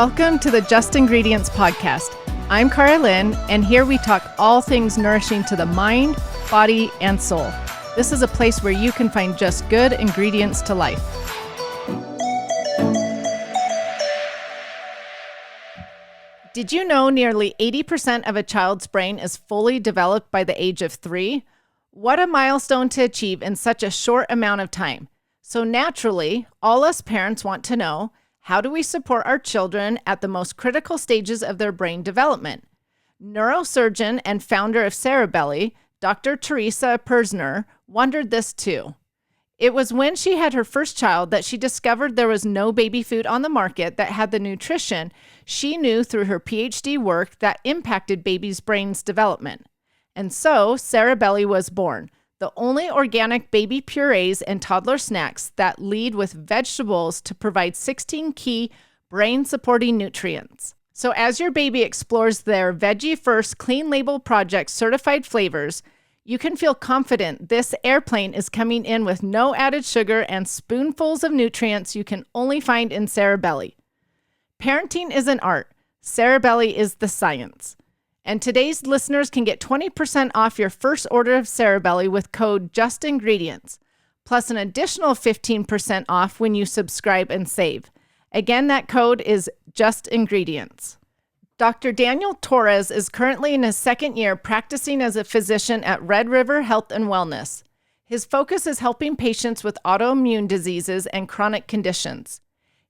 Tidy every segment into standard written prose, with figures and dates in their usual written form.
Welcome to the Just Ingredients podcast. I'm Karalynnes, and here we talk all things nourishing to the mind, body, and soul. This is a place where you can find just good ingredients to life. Did you know nearly 80% of a child's brain is fully developed by the age of 3? What a milestone to achieve in such a short amount of time. So naturally, all us parents want to know, how do we support our children at the most critical stages of their brain development? Neurosurgeon and founder of Cerebelly, Dr. Teresa Persner, wondered this too. It was when she had her first child that she discovered there was no baby food on the market that had the nutrition she knew through her PhD work that impacted babies' brains' development. And so Cerebelly was born, the only organic baby purees and toddler snacks that lead with vegetables to provide 16 key brain-supporting nutrients. So as your baby explores their Veggie First Clean Label Project certified flavors, you can feel confident this airplane is coming in with no added sugar and spoonfuls of nutrients you can only find in Cerebelly. Parenting is an art. Cerebelly is the science. And today's listeners can get 20% off your first order of Cerebelly with code JUSTINGREDIENTS, plus an additional 15% off when you subscribe and save. Again, that code is JUSTINGREDIENTS. Dr. Daniel Torres is currently in his second year practicing as a physician at RedRiver Health and Wellness. His focus is helping patients with autoimmune diseases and chronic conditions.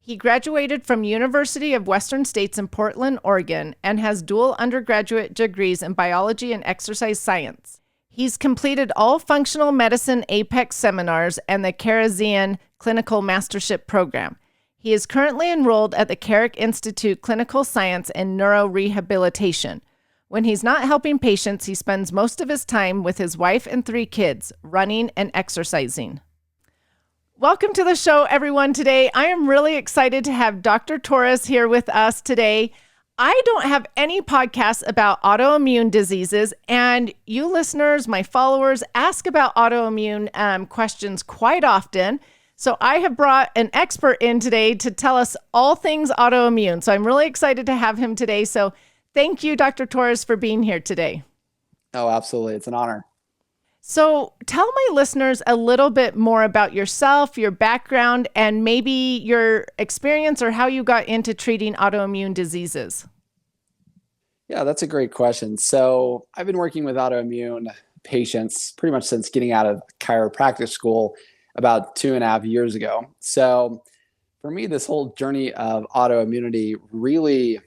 He graduated from University of Western States in Portland, Oregon, and has dual undergraduate degrees in biology and exercise science. He's completed all functional medicine APEX seminars and the Kharrazian Clinical Mastership Program. He is currently enrolled at the Carrick Institute Clinical Science and Neurorehabilitation. When he's not helping patients, he spends most of his time with his wife and 3 kids, running and exercising. Welcome to the show, everyone. Today, I am really excited to have Dr. Torres here with us today. I don't have any podcasts about autoimmune diseases, and you listeners, my followers, ask about autoimmune questions quite often. So I have brought an expert in today to tell us all things autoimmune. So I'm really excited to have him today. So thank you, Dr. Torres, for being here today. Oh, absolutely. It's an honor. So tell my listeners a little bit more about yourself, your background, and maybe your experience or how you got into treating autoimmune diseases. Yeah, that's a great question. So I've been working with autoimmune patients pretty much since getting out of chiropractic school about 2.5 years ago. So for me, this whole journey of autoimmunity really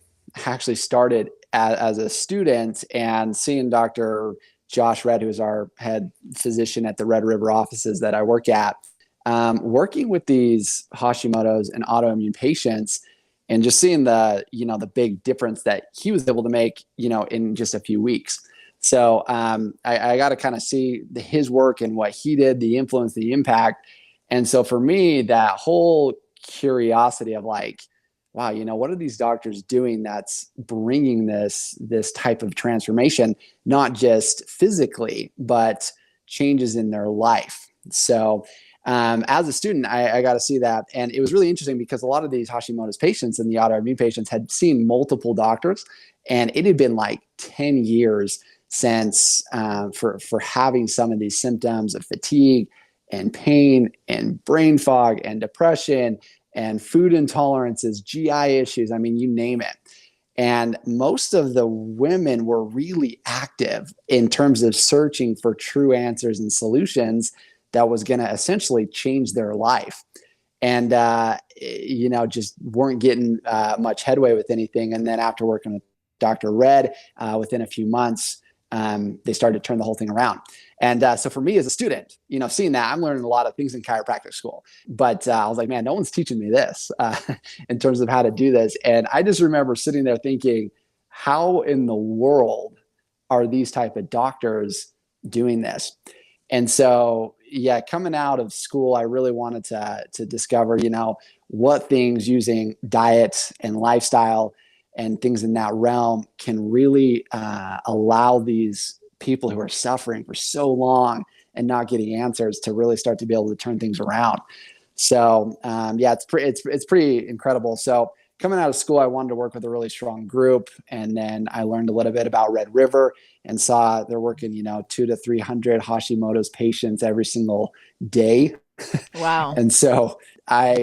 actually started as a student and seeing Dr. Josh Red, who is our head physician at the RedRiver offices that I work at, working with these Hashimoto's and autoimmune patients, and just seeing the big difference that he was able to make, in just a few weeks. So I got to kind of see his work and what he did, the influence, the impact. And so for me, that whole curiosity of like, wow, what are these doctors doing that's bringing this type of transformation, not just physically, but changes in their life. So as a student, I got to see that. And it was really interesting because a lot of these Hashimoto's patients and the autoimmune patients had seen multiple doctors, and it had been like 10 years since for having some of these symptoms of fatigue and pain and brain fog and depression and food intolerances, GI issues, I mean, you name it. And most of the women were really active in terms of searching for true answers and solutions that was going to essentially change their life. And, just weren't getting much headway with anything. And then after working with Dr. Red, within a few months, they started to turn the whole thing around. And so for me as a student, seeing that, I'm learning a lot of things in chiropractic school. But I was like, man, no one's teaching me this in terms of how to do this. And I just remember sitting there thinking, how in the world are these type of doctors doing this? And so, yeah, coming out of school, I really wanted to discover, what things using diet and lifestyle and things in that realm can really allow these people who are suffering for so long and not getting answers to really start to be able to turn things around. So it's pretty incredible. So coming out of school, I wanted to work with a really strong group. And then I learned a little bit about RedRiver and saw they're working, 200 to 300 Hashimoto's patients every single day. Wow. And so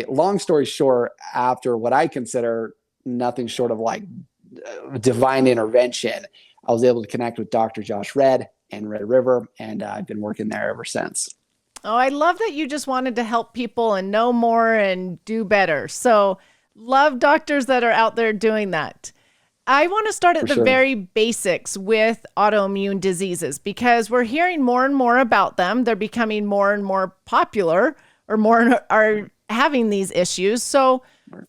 long story short, after what I consider nothing short of like divine intervention, I was able to connect with Dr. Josh Red and RedRiver, and I've been working there ever since. Oh, I love that you just wanted to help people and know more and do better. So, love doctors that are out there doing that. I want to start at the very basics with autoimmune diseases because we're hearing more and more about them. They're becoming more and more popular, or more are having these issues. So,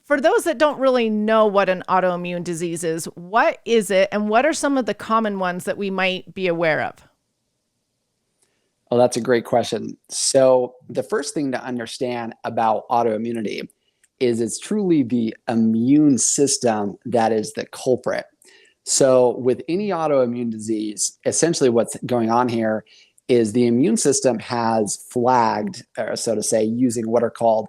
for those that don't really know what an autoimmune disease is, what is it and what are some of the common ones that we might be aware of? Well, that's a great question. So the first thing to understand about autoimmunity is it's truly the immune system that is the culprit. So with any autoimmune disease, essentially what's going on here is the immune system has flagged, or so to say, using what are called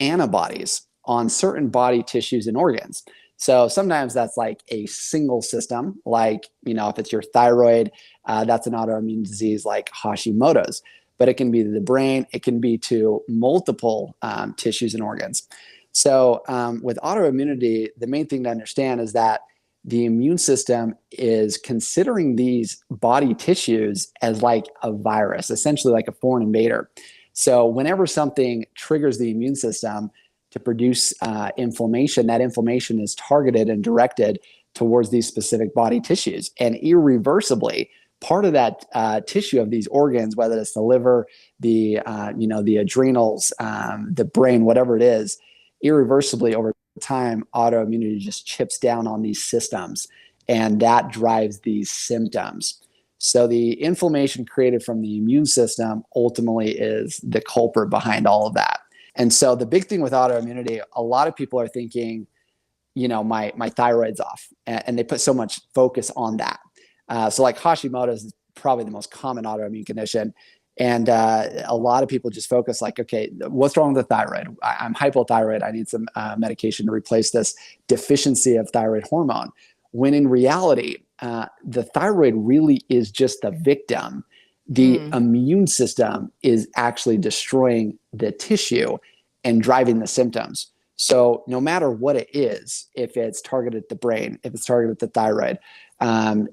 antibodies on certain body tissues and organs. So sometimes that's like a single system, like, if it's your thyroid, that's an autoimmune disease like Hashimoto's, but it can be to the brain, it can be to multiple tissues and organs. So with autoimmunity, the main thing to understand is that the immune system is considering these body tissues as like a virus, essentially like a foreign invader. So whenever something triggers the immune system to produce inflammation, that inflammation is targeted and directed towards these specific body tissues. And irreversibly, part of that tissue of these organs, whether it's the liver, the adrenals, the brain, whatever it is, irreversibly over time, autoimmunity just chips down on these systems, and that drives these symptoms. So the inflammation created from the immune system ultimately is the culprit behind all of that. And so the big thing with autoimmunity, a lot of people are thinking, my thyroid's off, and they put so much focus on that. So like Hashimoto's is probably the most common autoimmune condition. And a lot of people just focus like, okay, what's wrong with the thyroid? I'm hypothyroid. I need some medication to replace this deficiency of thyroid hormone. When in reality, the thyroid really is just the victim. The immune system is actually destroying the tissue and driving the symptoms. So no matter what it is, if it's targeted at the brain, if it's targeted at the thyroid,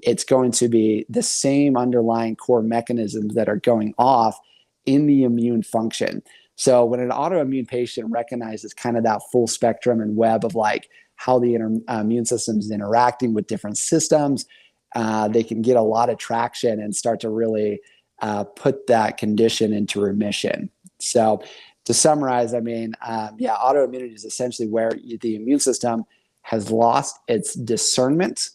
it's going to be the same underlying core mechanisms that are going off in the immune function. So when an autoimmune patient recognizes kind of that full spectrum and web of like how the immune system is interacting with different systems, they can get a lot of traction and start to really put that condition into remission. So to summarize, autoimmunity is essentially where the immune system has lost its discernment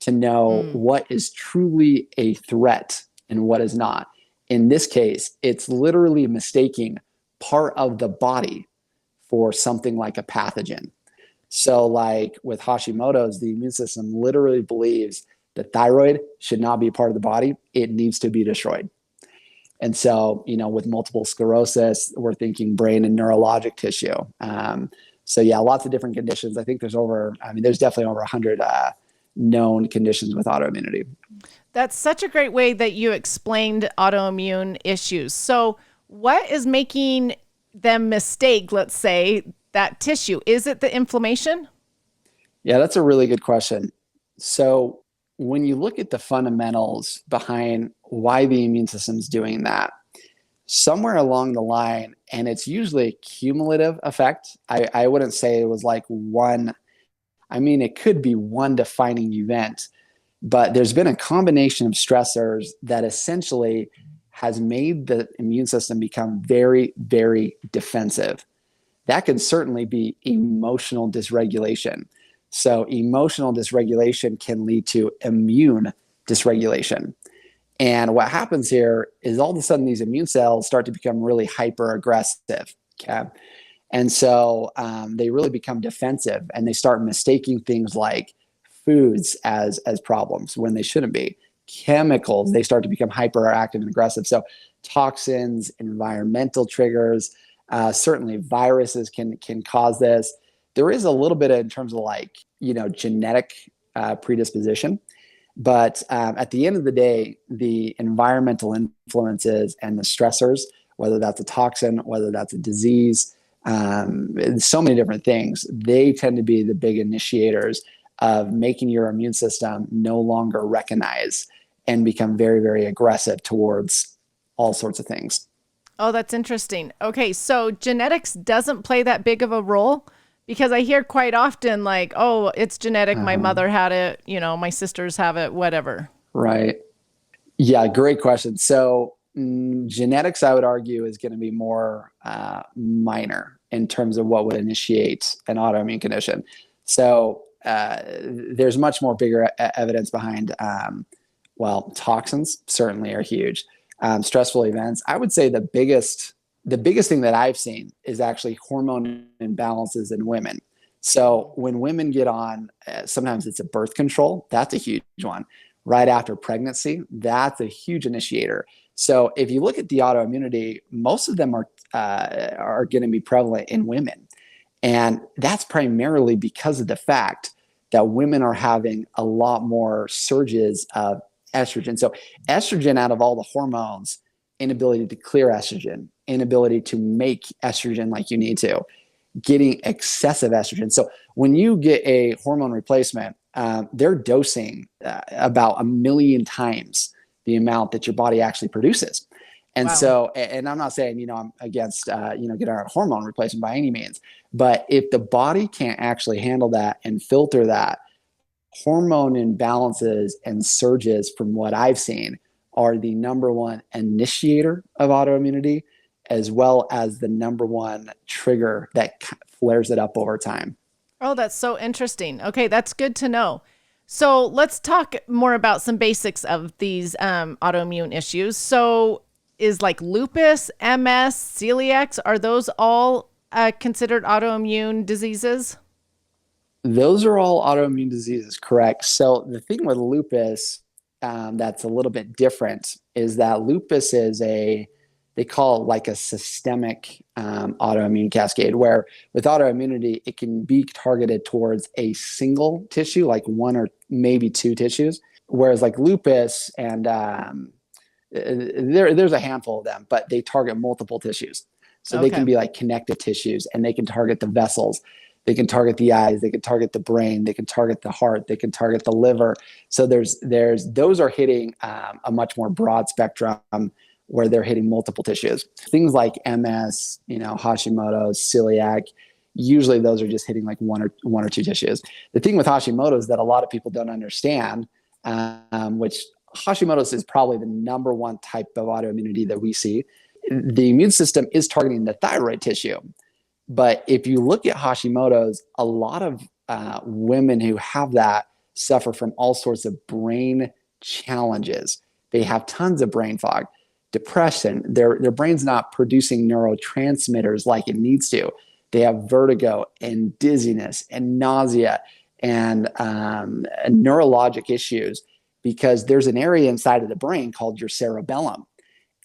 to know what is truly a threat and what is not. In this case, it's literally mistaking part of the body for something like a pathogen. So like with Hashimoto's, the immune system literally believes the thyroid should not be part of the body. It needs to be destroyed. And so, with multiple sclerosis, we're thinking brain and neurologic tissue. Lots of different conditions. I think there's definitely over 100 known conditions with autoimmunity. That's such a great way that you explained autoimmune issues. So what is making them mistake, let's say, that tissue? Is it the inflammation? Yeah, that's a really good question. So when you look at the fundamentals behind why the immune system is doing that, somewhere along the line, and it's usually a cumulative effect. I wouldn't say it was like one. It could be one defining event, but there's been a combination of stressors that essentially has made the immune system become very, very defensive. That could certainly be emotional dysregulation. So emotional dysregulation can lead to immune dysregulation. And what happens here is all of a sudden these immune cells start to become really hyper aggressive. Okay. And so they really become defensive and they start mistaking things like foods as problems when they shouldn't be. Chemicals, they start to become hyperactive and aggressive. So toxins, environmental triggers, certainly viruses can cause this. There is a little bit in terms of like, genetic predisposition. But at the end of the day, the environmental influences and the stressors, whether that's a toxin, whether that's a disease, so many different things, they tend to be the big initiators of making your immune system no longer recognize and become very, very aggressive towards all sorts of things. Oh, that's interesting. Okay, so genetics doesn't play that big of a role because I hear quite often like, oh, it's genetic. My mother had it, my sisters have it, whatever. Right. Yeah, great question. So genetics, I would argue, is going to be more minor in terms of what would initiate an autoimmune condition. So there's much more bigger evidence behind, toxins certainly are huge. Stressful events. I would say the biggest thing that I've seen is actually hormone imbalances in women. So when women get on, sometimes it's a birth control. That's a huge one. Right after pregnancy, that's a huge initiator. So if you look at the autoimmunity, most of them are going to be prevalent in women. And that's primarily because of the fact that women are having a lot more surges of estrogen. So estrogen, out of all the hormones, inability to clear estrogen, inability to make estrogen like you need to, getting excessive estrogen. So when you get a hormone replacement, they're dosing about 1 million times the amount that your body actually produces. And so, and I'm not saying, I'm against, getting a hormone replacement by any means, but if the body can't actually handle that and filter that, hormone imbalances and surges, from what I've seen, are the number one initiator of autoimmunity, as well as the number one trigger that flares it up over time. Oh, that's so interesting. Okay, that's good to know. So let's talk more about some basics of these autoimmune issues. So is like lupus, MS, celiac, are those all considered autoimmune diseases? Those are all autoimmune diseases, correct? So the thing with lupus that's a little bit different is that lupus is they call it like a systemic autoimmune cascade, where with autoimmunity, it can be targeted towards a single tissue, like one or maybe two tissues. Whereas like lupus and there's a handful of them, but they target multiple tissues. So they can be like connective tissues, and they can target the vessels. They can target the eyes, they can target the brain, they can target the heart, they can target the liver. So there's those are hitting a much more broad spectrum where they're hitting multiple tissues. Things like MS, Hashimoto's, celiac, usually those are just hitting like one or two tissues. The thing with Hashimoto's that a lot of people don't understand, which Hashimoto's is probably the number one type of autoimmunity that we see. The immune system is targeting the thyroid tissue. But if you look at Hashimoto's, a lot of women who have that suffer from all sorts of brain challenges. They have tons of brain fog, depression. Their brain's not producing neurotransmitters like it needs to. They have vertigo and dizziness and nausea and neurologic issues, because there's an area inside of the brain called your cerebellum.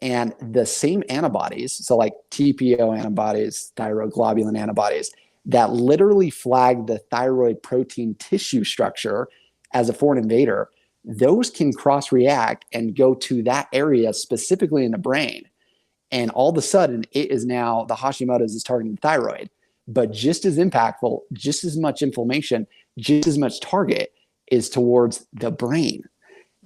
And the same antibodies, so like TPO antibodies, thyroglobulin antibodies, that literally flag the thyroid protein tissue structure as a foreign invader, those can cross-react and go to that area specifically in the brain. And all of a sudden, it is now, the Hashimoto's is targeting the thyroid. But just as impactful, just as much inflammation, just as much target is towards the brain.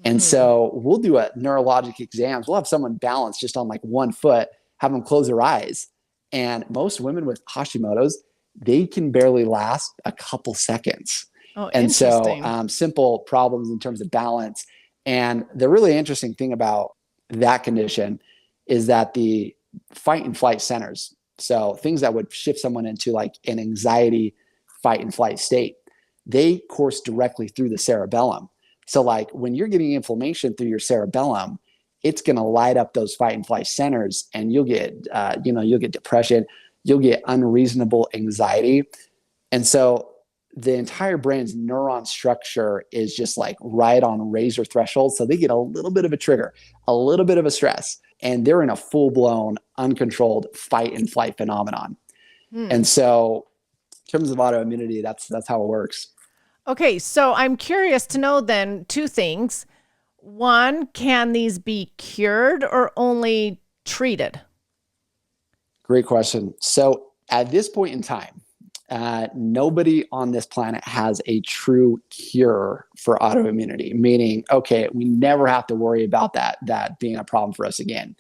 And so we'll do a neurologic exams. We'll have someone balance just on like one foot, have them close their eyes. And most women with Hashimoto's, they can barely last a couple seconds. Oh, and interesting. so simple problems in terms of balance. And the really interesting thing about that condition is that the fight and flight centers, so things that would shift someone into like an anxiety fight and flight state, they course directly through the cerebellum. So like when you're getting inflammation through your cerebellum, it's going to light up those fight and flight centers, and you'll get, you'll get depression, you'll get unreasonable anxiety. And so the entire brain's neuron structure is just like right on razor threshold. So they get a little bit of a trigger, a little bit of a stress, and they're in a full blown uncontrolled fight and flight phenomenon. And so In terms of autoimmunity, that's how it works. Okay, so I'm curious to know then two things. One, can these be cured or only treated? Great question. So at this point in time, nobody on this planet has a true cure for autoimmunity, meaning, okay, we never have to worry about that being a problem for us again.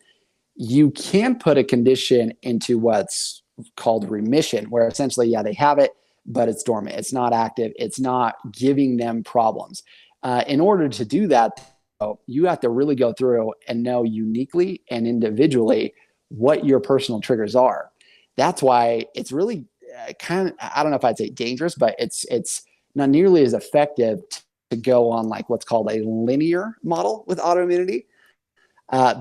You can put a condition into what's called remission, where essentially, yeah, they have it, but it's dormant. It's not active. It's not giving them problems. In order to do that, though, you have to really go through and know uniquely and individually what your personal triggers are. That's why it's really kind of, I don't know if I'd say dangerous, but it's not nearly as effective to go on like what's called a linear model with autoimmunity,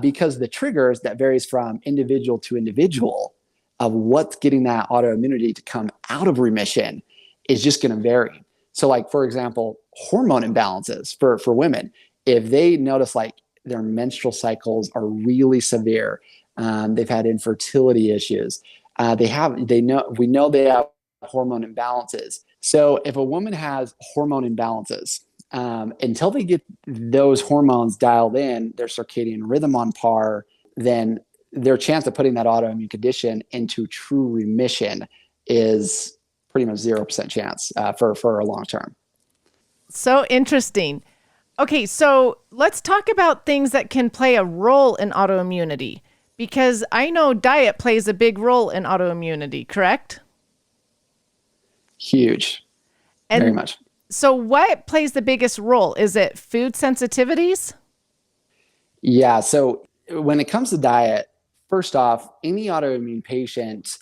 because the triggers that varies from individual to individual of what's getting that autoimmunity to come out of remission is just going to vary. So like, for example, hormone imbalances for women, if they notice like their menstrual cycles are really severe, they've had infertility issues, we know they have hormone imbalances. So if a woman has hormone imbalances, until they get those hormones dialed in, their circadian rhythm on par, then their chance of putting that autoimmune condition into true remission is pretty much 0% chance for a long term. So interesting. Okay, so let's talk about things that can play a role in autoimmunity, because I know diet plays a big role in autoimmunity, correct? Huge, very much. So what plays the biggest role? Is it food sensitivities? Yeah, so when it comes to diet, first off, any autoimmune patient,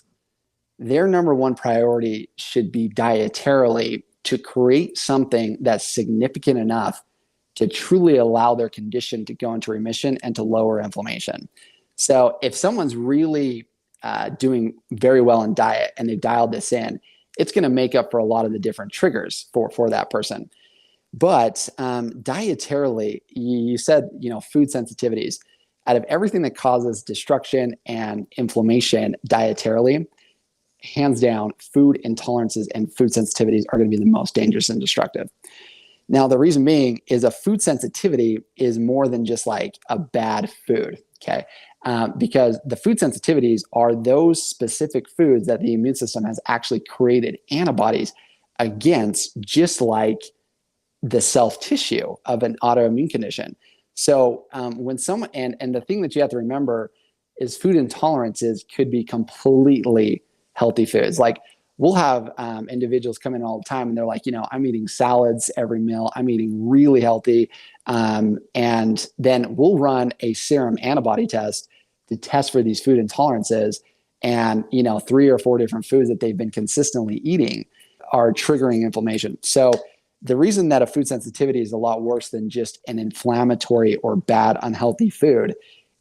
their number one priority should be dietarily to create something that's significant enough to truly allow their condition to go into remission and to lower inflammation. So if someone's really doing very well in diet and they've dialed this in, it's going to make up for a lot of the different triggers for that person. But dietarily, you said, food sensitivities. Out of everything that causes destruction and inflammation dietarily, hands down, food intolerances and food sensitivities are going to be the most dangerous and destructive. Now, the reason being is a food sensitivity is more than just like a bad food, okay? Because the food sensitivities are those specific foods that the immune system has actually created antibodies against, just like the self-tissue of an autoimmune condition. So when someone, and the thing that you have to remember is food intolerances could be completely healthy foods. Like we'll have individuals come in all the time and they're like, I'm eating salads every meal. I'm eating really healthy. And then we'll run a serum antibody test to test for these food intolerances. And, 3 or 4 different foods that they've been consistently eating are triggering inflammation. So the reason that a food sensitivity is a lot worse than just an inflammatory or bad, unhealthy food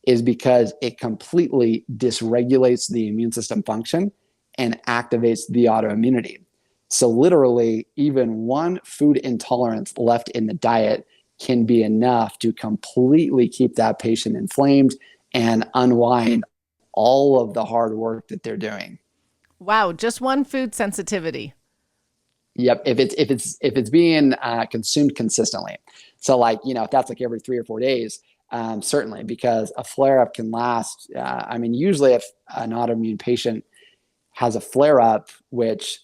is because it completely dysregulates the immune system function and activates the autoimmunity. So literally, even one food intolerance left in the diet can be enough to completely keep that patient inflamed and unwind all of the hard work that they're doing. Wow, just one food sensitivity. Yep, if it's being consumed consistently. So if that's like every 3 or 4 days, certainly, because a flare up can last. Usually if an autoimmune patient has a flare up, which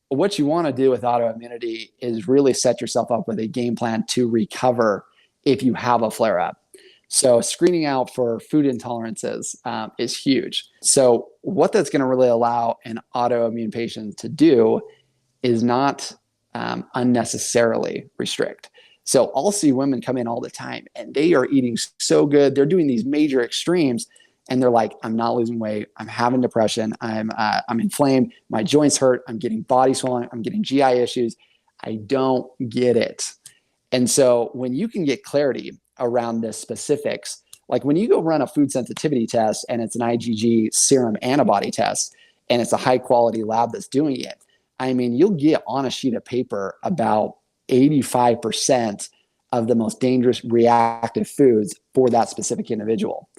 what you want to do with autoimmunity is really set yourself up with a game plan to recover if you have a flare up. So screening out for food intolerances is huge. So what that's going to really allow an autoimmune patient to do is not unnecessarily restrict. So I'll see women come in all the time and they are eating so good. They're doing these major extremes and they're like, I'm not losing weight. I'm having depression. I'm inflamed. My joints hurt. I'm getting body swelling. I'm getting GI issues. I don't get it. And so when you can get clarity around the specifics, like when you go run a food sensitivity test and it's an IgG serum antibody test and it's a high quality lab that's doing it, you'll get on a sheet of paper about 85% of the most dangerous reactive foods for that specific individual.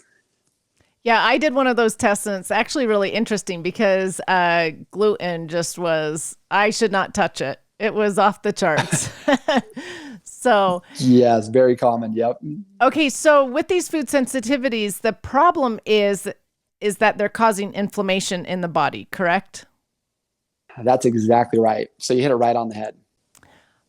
Yeah, I did one of those tests, and it's actually really interesting because gluten just was, I should not touch it. It was off the charts. So, Yes, very common. Yep. okay, so with these food sensitivities, the problem is that they're causing inflammation in the body, correct? That's exactly right. So you hit it right on the head.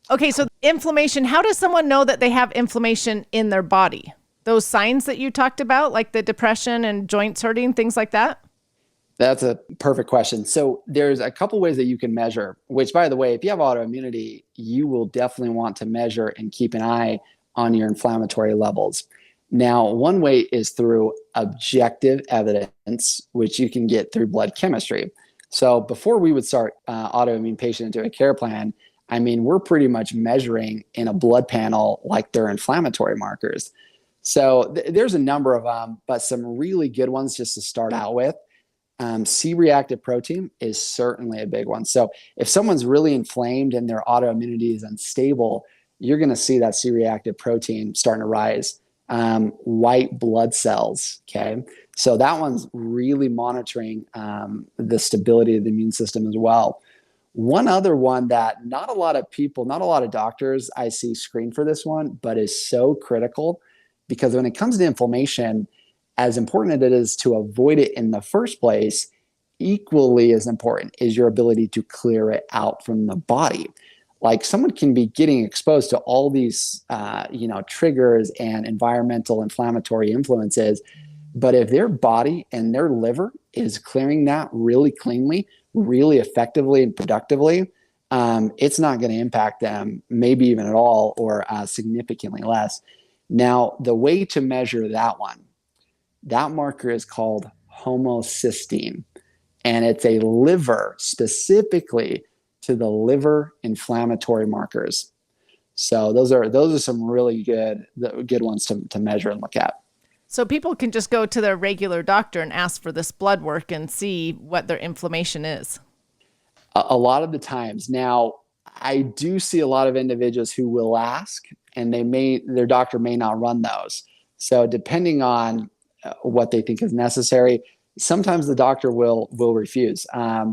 Okay, so inflammation, how does someone know that they have inflammation in their body? Those signs that you talked about, like the depression and joints hurting, things like that? That's a perfect question. So there's a couple ways that you can measure, which by the way, if you have autoimmunity, you will definitely want to measure and keep an eye on your inflammatory levels. Now, one way is through objective evidence, which you can get through blood chemistry. So before we would start autoimmune patient into a care plan, I mean, we're pretty much measuring in a blood panel like their inflammatory markers. So there's a number of them, but some really good ones just to start out with. C-reactive protein is certainly a big one. So if someone's really inflamed and their autoimmunity is unstable, you're going to see that C-reactive protein starting to rise. White blood cells, okay? So that one's really monitoring the stability of the immune system as well. One other one that not a lot of people, not a lot of doctors I see screen for this one, but is so critical because when it comes to inflammation, as important as it is to avoid it in the first place, equally as important is your ability to clear it out from the body. Like someone can be getting exposed to all these, triggers and environmental inflammatory influences, but if their body and their liver is clearing that really cleanly, really effectively and productively, it's not going to impact them, maybe even at all, or significantly less. Now, the way to measure that one, that marker is called homocysteine, and it's a liver specifically to the liver inflammatory markers. So those are some really good ones to measure and look at. So people can just go to their regular doctor and ask for this blood work and see what their inflammation is. A lot of the times. Now, I do see a lot of individuals who will ask, and their doctor may not run those. So depending on what they think is necessary, sometimes the doctor will refuse. Yeah,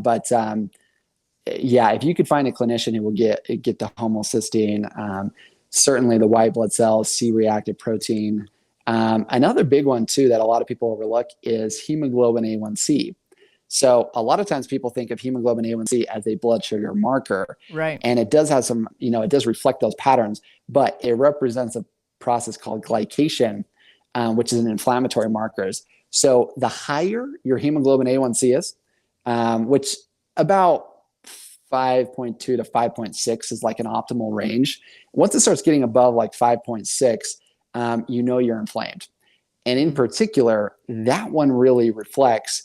if you could find a clinician who will get the homocysteine, certainly the white blood cells, C-reactive protein. Another big one too that a lot of people overlook is hemoglobin A1C. So a lot of times people think of hemoglobin A1C as a blood sugar marker, Right. and it does have some, it does reflect those patterns, but it represents a process called glycation, which is an inflammatory markers. So the higher your hemoglobin A1C is, which about 5.2 to 5.6 is like an optimal range. Once it starts getting above like 5.6, you're inflamed. And in particular, that one really reflects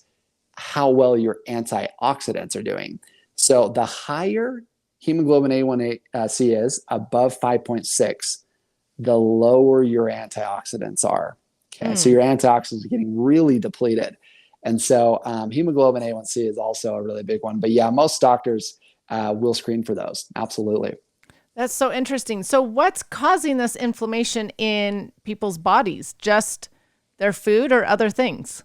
how well your antioxidants are doing. So the higher hemoglobin A1C is, above 5.6, the lower your antioxidants are. Okay, so your antioxidants are getting really depleted. And so hemoglobin A1C is also a really big one. But yeah, most doctors will screen for those. Absolutely. That's so interesting. So what's causing this inflammation in people's bodies? Just their food or other things?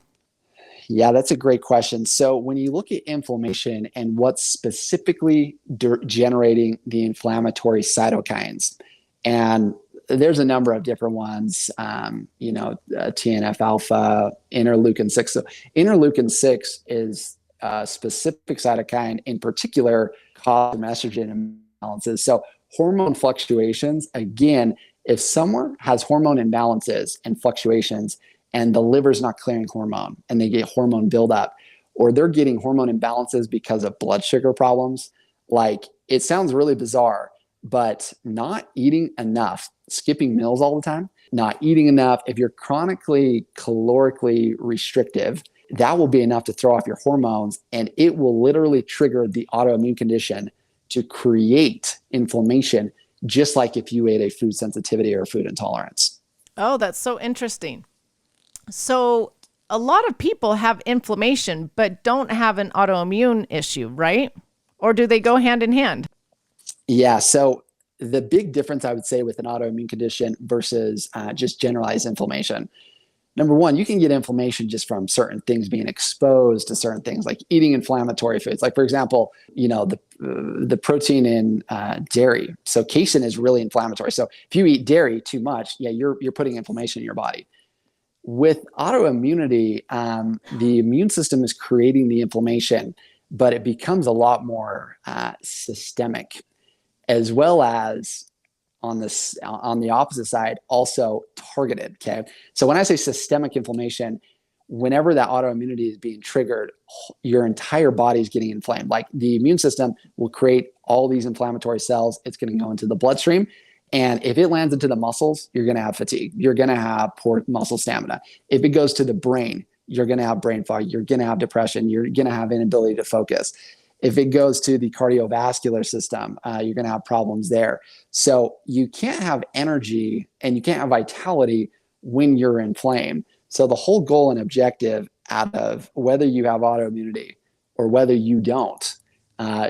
Yeah, that's a great question. So when you look at inflammation and what's specifically generating the inflammatory cytokines, and there's a number of different ones, TNF alpha, interleukin 6. So interleukin 6 is a specific cytokine in particular causes estrogen imbalances. So hormone fluctuations, again, if someone has hormone imbalances and fluctuations and the liver's not clearing hormone and they get hormone buildup, or they're getting hormone imbalances because of blood sugar problems, like it sounds really bizarre, but not eating enough, skipping meals all the time, not eating enough, if you're chronically calorically restrictive, that will be enough to throw off your hormones, and it will literally trigger the autoimmune condition to create inflammation, just like if you ate a food sensitivity or food intolerance. Oh, that's so interesting. So a lot of people have inflammation, but don't have an autoimmune issue, right? Or do they go hand in hand? Yeah. So the big difference I would say with an autoimmune condition versus just generalized inflammation. Number one, you can get inflammation just from certain things being exposed to certain things, like eating inflammatory foods. Like, for example, the protein in dairy. So casein is really inflammatory. So if you eat dairy too much, yeah, you're putting inflammation in your body. With autoimmunity, the immune system is creating the inflammation, but it becomes a lot more systemic, as well as on the opposite side, also targeted. Okay. So when I say systemic inflammation, whenever that autoimmunity is being triggered, your entire body is getting inflamed. Like the immune system will create all these inflammatory cells. It's going to go into the bloodstream. And if it lands into the muscles, you're going to have fatigue. You're going to have poor muscle stamina. If it goes to the brain, you're going to have brain fog. You're going to have depression. You're going to have inability to focus. If it goes to the cardiovascular system, you're going to have problems there. So you can't have energy and you can't have vitality when you're inflamed. So the whole goal and objective out of whether you have autoimmunity or whether you don't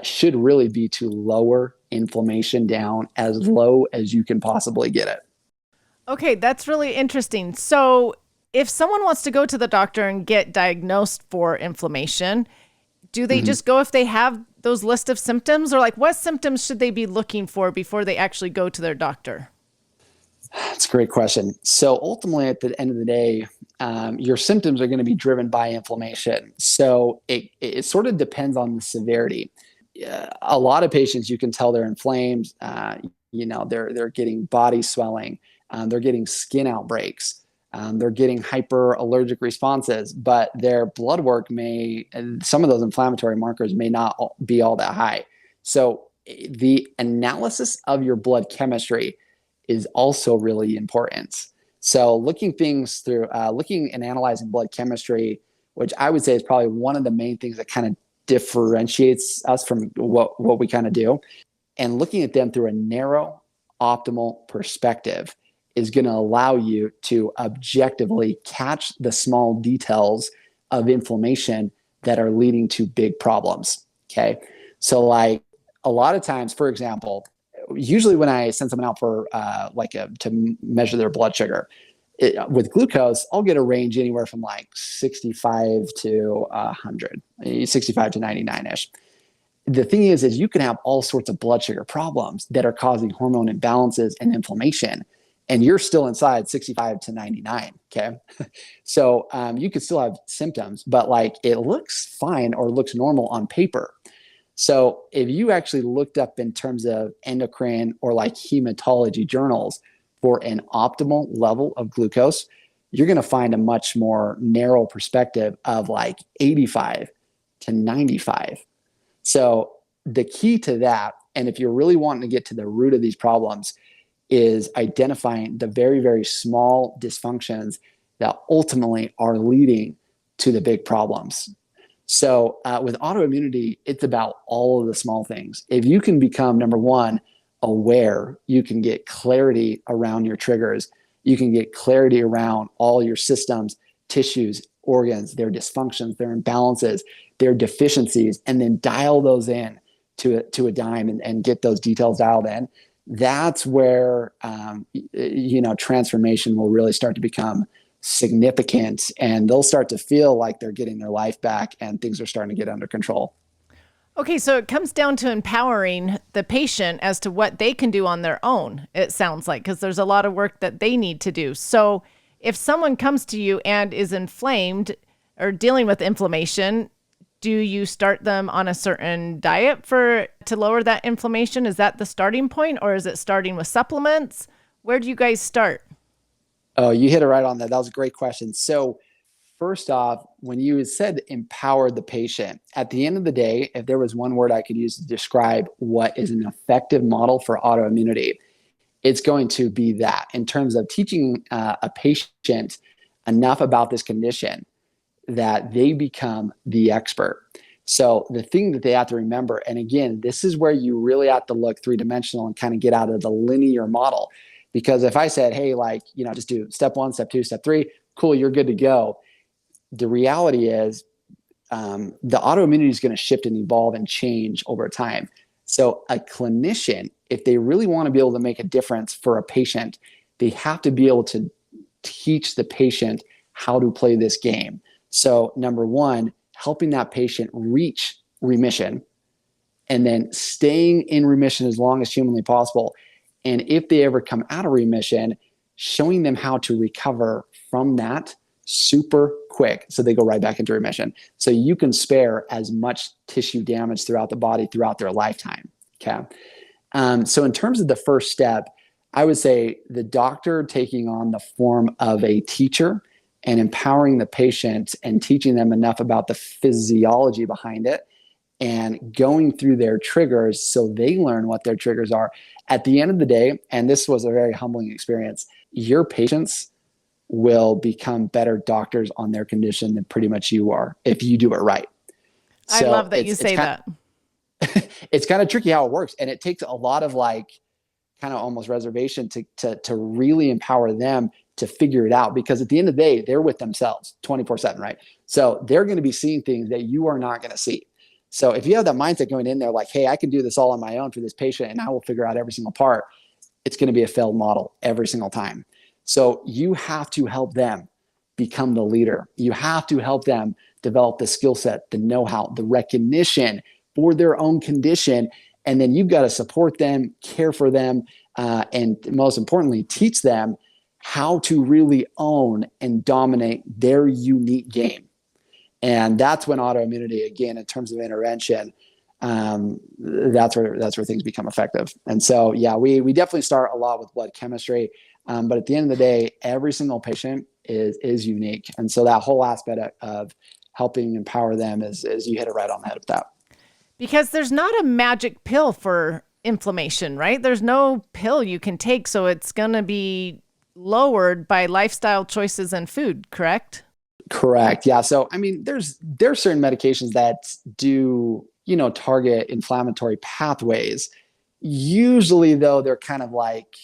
should really be to lower inflammation down as low as you can possibly get it. Okay, that's really interesting. So if someone wants to go to the doctor and get diagnosed for inflammation, do they just go if they have those list of symptoms, or like what symptoms should they be looking for before they actually go to their doctor? That's a great question. So ultimately, at the end of the day, your symptoms are going to be driven by inflammation. So it sort of depends on the severity. A lot of patients, you can tell they're inflamed. They're getting body swelling. They're getting skin outbreaks. They're getting hyperallergic responses, but their blood work some of those inflammatory markers may not be all that high. So the analysis of your blood chemistry is also really important. So looking and analyzing blood chemistry, which I would say is probably one of the main things that kind of differentiates us from what we kind of do, and looking at them through a narrow, optimal perspective is going to allow you to objectively catch the small details of inflammation that are leading to big problems. Okay. So like a lot of times, for example, usually when I send someone out for to measure their blood sugar with glucose, I'll get a range anywhere from like 65 to 100, 65 to 99-ish. The thing is you can have all sorts of blood sugar problems that are causing hormone imbalances and inflammation, and you're still inside 65 to 99. Okay. So you could still have symptoms, but like it looks fine or looks normal on paper. So if you actually looked up in terms of endocrine or like hematology journals for an optimal level of glucose, you're going to find a much more narrow perspective of like 85 to 95. So the key to that, and if you're really wanting to get to the root of these problems, is identifying the very, very small dysfunctions that ultimately are leading to the big problems. So with autoimmunity, it's about all of the small things. If you can become, number one, aware, you can get clarity around your triggers. You can get clarity around all your systems, tissues, organs, their dysfunctions, their imbalances, their deficiencies, and then dial those in to a dime and get those details dialed in. That's where transformation will really start to become significant, and they'll start to feel like they're getting their life back and things are starting to get under control. Okay, so it comes down to empowering the patient as to what they can do on their own, it sounds like, because there's a lot of work that they need to do. So if someone comes to you and is inflamed or dealing with inflammation, do you start them on a certain diet to lower that inflammation? Is that the starting point, or is it starting with supplements? Where do you guys start? Oh, you hit it right on that. That was a great question. So first off, when you said empower the patient, at the end of the day, if there was one word I could use to describe what is an effective model for autoimmunity, it's going to be that, in terms of teaching a patient enough about this condition that they become the expert. So the thing that they have to remember, and again, this is where you really have to look three-dimensional and kind of get out of the linear model. Because if I said, hey, just do step 1, step 2, step 3, cool, you're good to go. The reality is the autoimmunity is going to shift and evolve and change over time. So a clinician, if they really want to be able to make a difference for a patient, they have to be able to teach the patient how to play this game. So number one, helping that patient reach remission, and then staying in remission as long as humanly possible. And if they ever come out of remission, showing them how to recover from that super quick so they go right back into remission. So you can spare as much tissue damage throughout the body throughout their lifetime. Okay. So in terms of the first step, I would say the doctor taking on the form of a teacher and empowering the patient and teaching them enough about the physiology behind it and going through their triggers so they learn what their triggers are. At the end of the day, and this was a very humbling experience, your patients will become better doctors on their condition than pretty much you are if you do it right. I love that you say that. It's kind of tricky how it works. And it takes a lot of kind of almost reservation to really empower them to figure it out, because at the end of the day, they're with themselves 24/7, right? So they're going to be seeing things that you are not going to see. So if you have that mindset going in there, like, hey, I can do this all on my own for this patient and I will figure out every single part, it's going to be a failed model every single time. So you have to help them become the leader. You have to help them develop the skill set, the know-how, the recognition for their own condition. And then you've got to support them, care for them, and most importantly, teach them how to really own and dominate their unique game. And that's when autoimmunity, again, in terms of intervention, that's where things become effective. And so, yeah, we definitely start a lot with blood chemistry, but at the end of the day, every single patient is unique. And so that whole aspect of helping empower them is you hit it right on the head with that. Because there's not a magic pill for inflammation, right? There's no pill you can take, so it's going to be lowered by lifestyle choices and food, correct? Correct. Yeah. So, I mean, there's certain medications that do, target inflammatory pathways. Usually, though, they're kind of like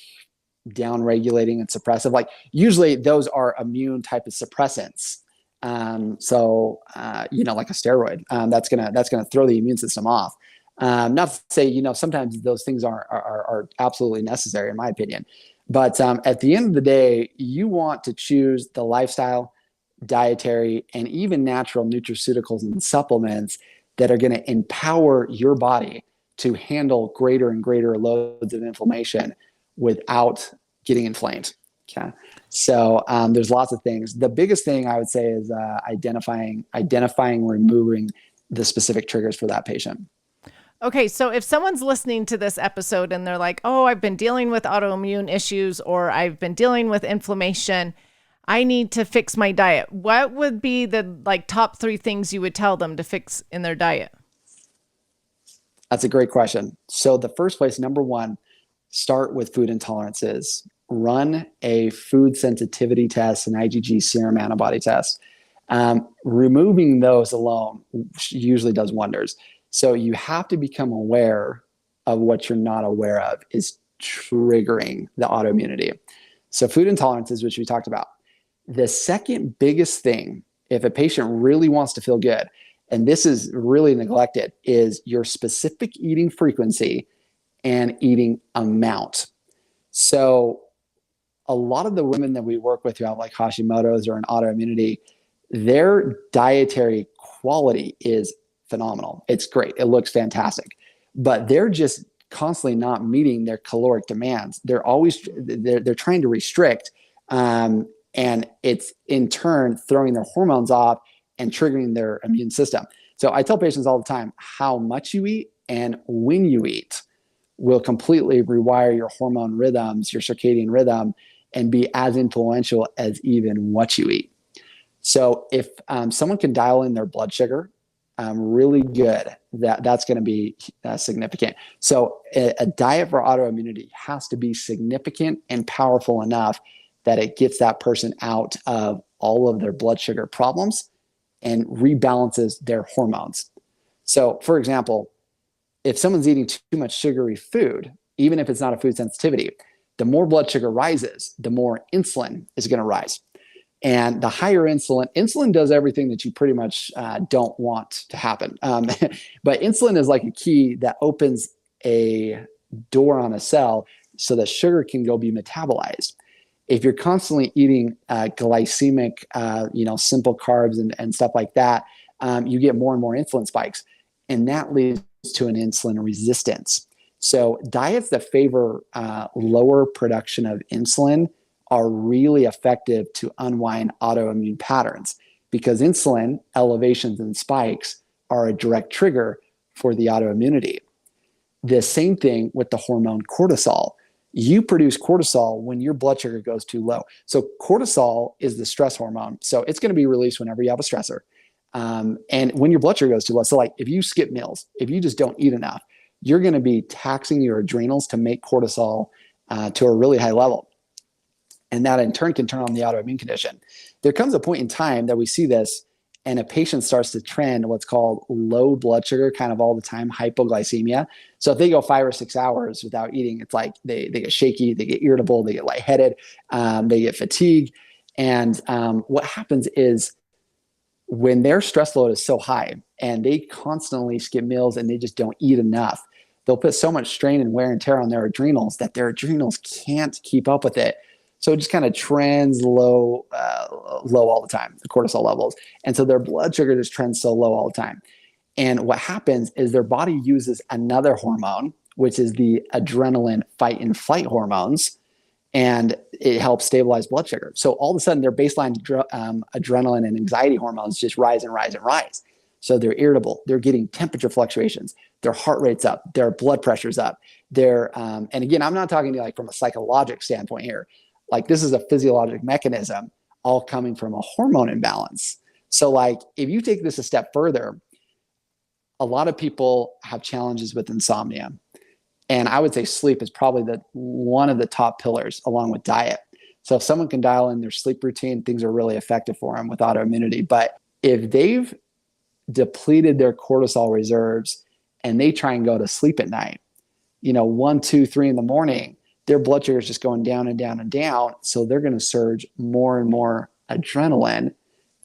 down-regulating and suppressive. Like usually those are immune type of suppressants. Like a steroid, that's gonna throw the immune system off. Not to say, sometimes those things are absolutely necessary in my opinion, but at the end of the day, you want to choose the lifestyle, dietary, and even natural nutraceuticals and supplements that are going to empower your body to handle greater and greater loads of inflammation without getting inflamed. Okay. So there's lots of things. The biggest thing I would say is identifying, removing the specific triggers for that patient. Okay. So if someone's listening to this episode and they're like, oh, I've been dealing with autoimmune issues, or I've been dealing with inflammation, I need to fix my diet. What would be the top 3 things you would tell them to fix in their diet? That's a great question. So the first place, number one, start with food intolerances. Run a food sensitivity test, an IgG serum antibody test. Removing those alone usually does wonders. So you have to become aware of what you're not aware of is triggering the autoimmunity. So food intolerances, which we talked about. The second biggest thing, if a patient really wants to feel good, and this is really neglected, is your specific eating frequency and eating amount. So a lot of the women that we work with who have Hashimoto's or an autoimmunity, their dietary quality is phenomenal. It's great. It looks fantastic, but they're just constantly not meeting their caloric demands. They're trying to restrict, and it's in turn throwing their hormones off and triggering their immune system. So I tell patients all the time, how much you eat and when you eat will completely rewire your hormone rhythms, your circadian rhythm, and be as influential as even what you eat. So if someone can dial in their blood sugar really good, that's going to be significant. So a diet for autoimmunity has to be significant and powerful enough that it gets that person out of all of their blood sugar problems and rebalances their hormones. So for example, if someone's eating too much sugary food, even if it's not a food sensitivity, the more blood sugar rises, the more insulin is going to rise. And the higher insulin does everything that you pretty much don't want to happen. But insulin is like a key that opens a door on a cell so that sugar can go be metabolized. If you're constantly eating glycemic, simple carbs and stuff like that, you get more and more insulin spikes, and that leads to an insulin resistance. So diets that favor lower production of insulin are really effective to unwind autoimmune patterns, because insulin elevations and spikes are a direct trigger for the autoimmunity. The same thing with the hormone cortisol. You produce cortisol when your blood sugar goes too low. So cortisol is the stress hormone. So it's going to be released whenever you have a stressor. And when your blood sugar goes too low, so like if you skip meals, if you just don't eat enough, you're going to be taxing your adrenals to make cortisol to a really high level. And that in turn can turn on the autoimmune condition. There comes a point in time that we see this, and a patient starts to trend what's called low blood sugar kind of all the time, hypoglycemia. So if they go 5 or 6 hours without eating, it's like they get shaky, they get irritable, they get lightheaded, they get fatigued. And what happens is when their stress load is so high and they constantly skip meals and they just don't eat enough, they'll put so much strain and wear and tear on their adrenals that their adrenals can't keep up with it. So it just kind of trends low all the time, the cortisol levels. And so their blood sugar just trends so low all the time. And what happens is their body uses another hormone, which is the adrenaline fight and flight hormones, and it helps stabilize blood sugar. So all of a sudden their baseline adrenaline and anxiety hormones just rise and rise and rise. So they're irritable, they're getting temperature fluctuations, their heart rate's up, their blood pressure's up. And again, I'm not talking to you like from a psychologic standpoint here. Like this is a physiologic mechanism all coming from a hormone imbalance. So like if you take this a step further, a lot of people have challenges with insomnia. And I would say sleep is probably one of the top pillars along with diet. So if someone can dial in their sleep routine, things are really effective for them with autoimmunity. But if they've depleted their cortisol reserves and they try and go to sleep at night, 1, 2, 3 in the morning, their blood sugar is just going down and down and down. So they're going to surge more and more adrenaline,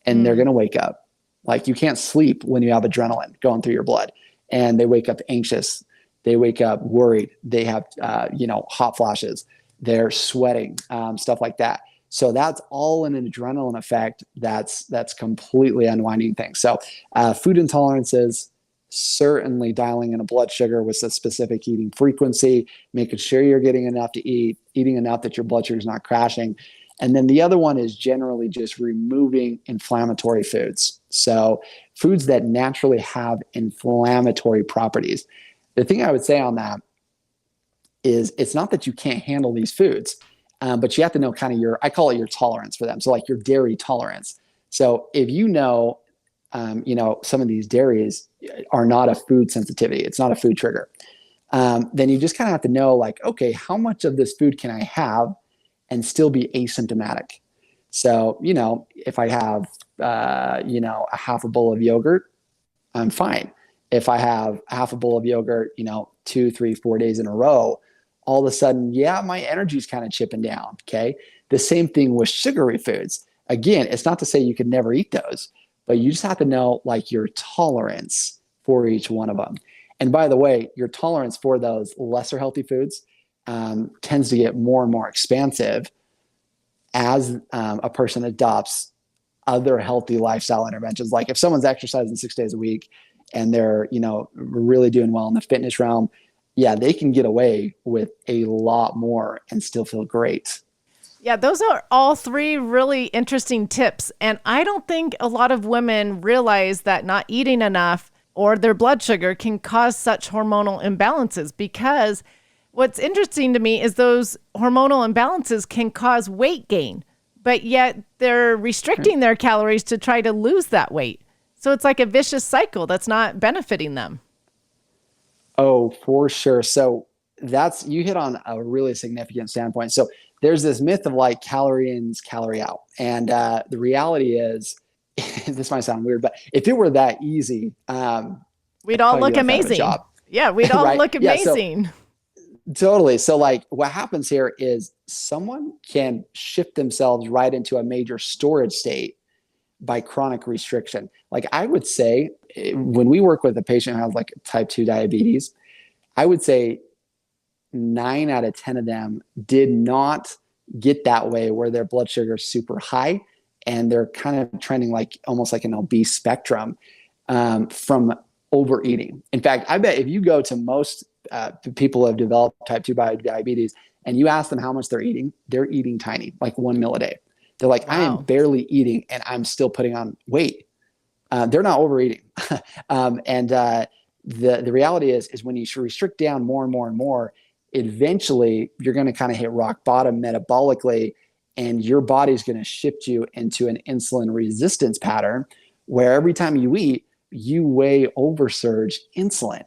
and they're going to wake up. Like you can't sleep when you have adrenaline going through your blood, and they wake up anxious. They wake up worried. They have, hot flashes. They're sweating, stuff like that. So that's all an adrenaline effect. That's completely unwinding things. So food intolerances, certainly dialing in a blood sugar with a specific eating frequency, making sure you're getting enough to eat, eating enough that your blood sugar is not crashing. And then the other one is generally just removing inflammatory foods. So foods that naturally have inflammatory properties. The thing I would say on that is it's not that you can't handle these foods, but you have to know kind of I call it your tolerance for them. So like your dairy tolerance. So if some of these dairies are not a food sensitivity, it's not a food trigger, then you just kind of have to know like, okay, how much of this food can I have and still be asymptomatic? So, if I have, a half a bowl of yogurt, I'm fine. If I have half a bowl of yogurt, 2, 3, 4 days in a row, all of a sudden, my energy's kind of chipping down. Okay. The same thing with sugary foods. Again, it's not to say you could never eat those, but you just have to know like your tolerance for each one of them. And by the way, your tolerance for those lesser healthy foods tends to get more and more expansive as a person adopts other healthy lifestyle interventions. Like if someone's exercising 6 days a week and they're, really doing well in the fitness realm, they can get away with a lot more and still feel great. Yeah, those are all 3 really interesting tips. And I don't think a lot of women realize that not eating enough or their blood sugar can cause such hormonal imbalances, because what's interesting to me is those hormonal imbalances can cause weight gain, but yet they're restricting their calories to try to lose that weight. So it's like a vicious cycle that's not benefiting them. Oh, for sure. So you hit on a really significant standpoint. So there's this myth of like calorie in, calorie out. And the reality is, this might sound weird, but if it were that easy, we'd all look amazing. Yeah, we'd all right? look amazing. Totally. So like what happens here is someone can shift themselves right into a major storage state by chronic restriction. Like I would say when we work with a patient who has like type 2 diabetes, I would say 9 out of 10 of them did not get that way where their blood sugar is super high and they're kind of trending like almost like an obese spectrum from overeating. In fact, I bet if you go to most people who have developed type 2 diabetes and you ask them how much they're eating tiny, like 1 meal a day. They're like, wow. I am barely eating and I'm still putting on weight. They're not overeating. The reality is when you restrict down more and more and more, eventually you're going to kind of hit rock bottom metabolically, and your body's going to shift you into an insulin resistance pattern where every time you eat, you way oversurge insulin.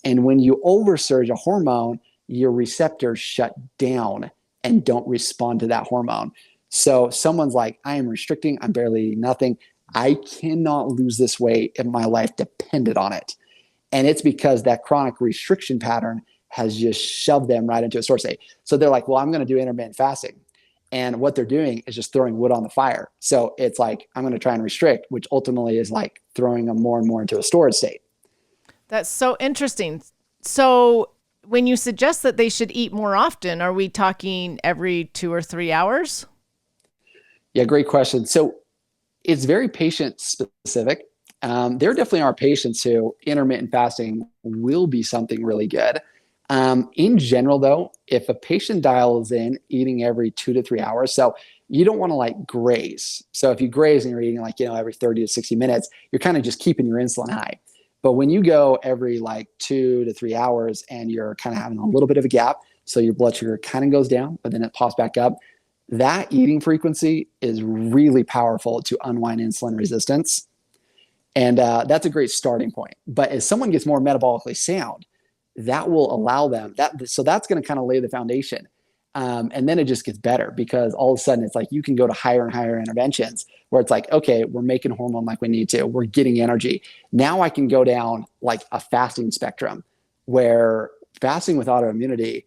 And when you oversurge a hormone, your receptors shut down and don't respond to that hormone. So someone's like, I am restricting, I'm barely eating nothing. I cannot lose this weight if my life depended on it. And it's because that chronic restriction pattern has just shoved them right into a sore state. So they're like, well, I'm going to do intermittent fasting. And what they're doing is just throwing wood on the fire. So it's like, I'm going to try and restrict, which ultimately is like throwing them more and more into a storage state. That's so interesting. So when you suggest that they should eat more often, are we talking every 2 or 3 hours? Yeah, great question. So it's very patient specific. There definitely are patients who intermittent fasting will be something really good. In general, though, if a patient dials in eating every 2 to 3 hours, so you don't want to like graze. So if you graze and you're eating like, every 30 to 60 minutes, you're kind of just keeping your insulin high. But when you go every like 2 to 3 hours and you're kind of having a little bit of a gap, so your blood sugar kind of goes down, but then it pops back up, that eating frequency is really powerful to unwind insulin resistance. And that's a great starting point. But as someone gets more metabolically sound, that will allow them so that's going to kind of lay the foundation. And then it just gets better because all of a sudden it's like you can go to higher and higher interventions where it's like, okay, we're making hormone like we need to, we're getting energy. Now I can go down like a fasting spectrum where fasting with autoimmunity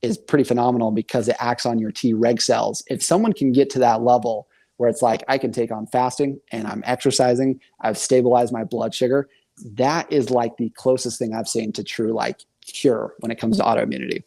is pretty phenomenal because it acts on your T-reg cells. If someone can get to that level where it's like, I can take on fasting and I'm exercising, I've stabilized my blood sugar, that is like the closest thing I've seen to true like cure when it comes to autoimmunity.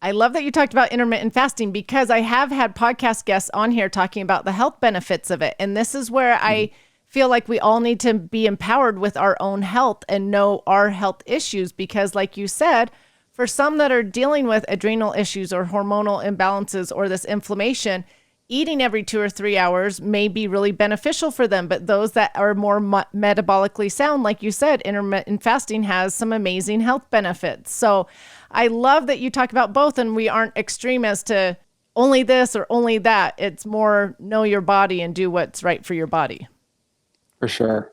I love that you talked about intermittent fasting because I have had podcast guests on here talking about the health benefits of it. And this is where I feel like we all need to be empowered with our own health and know our health issues because like you said, for some that are dealing with adrenal issues or hormonal imbalances or this inflammation, eating every 2 or 3 hours may be really beneficial for them. But those that are more metabolically sound, like you said, intermittent fasting has some amazing health benefits. So I love that you talk about both and we aren't extreme as to only this or only that. It's more know your body and do what's right for your body. For sure.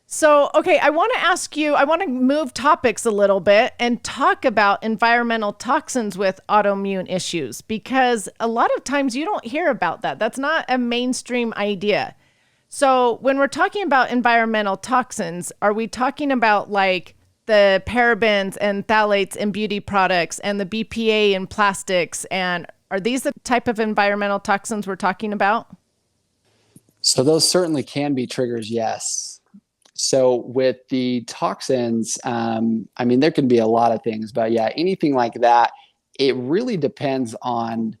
So, okay, I want to move topics a little bit and talk about environmental toxins with autoimmune issues, because a lot of times you don't hear about that. That's not a mainstream idea. So when we're talking about environmental toxins, are we talking about like the parabens and phthalates in beauty products and the BPA in plastics? And are these the type of environmental toxins we're talking about? So those certainly can be triggers, yes. So with the toxins, there can be a lot of things, but yeah, anything like that, it really depends on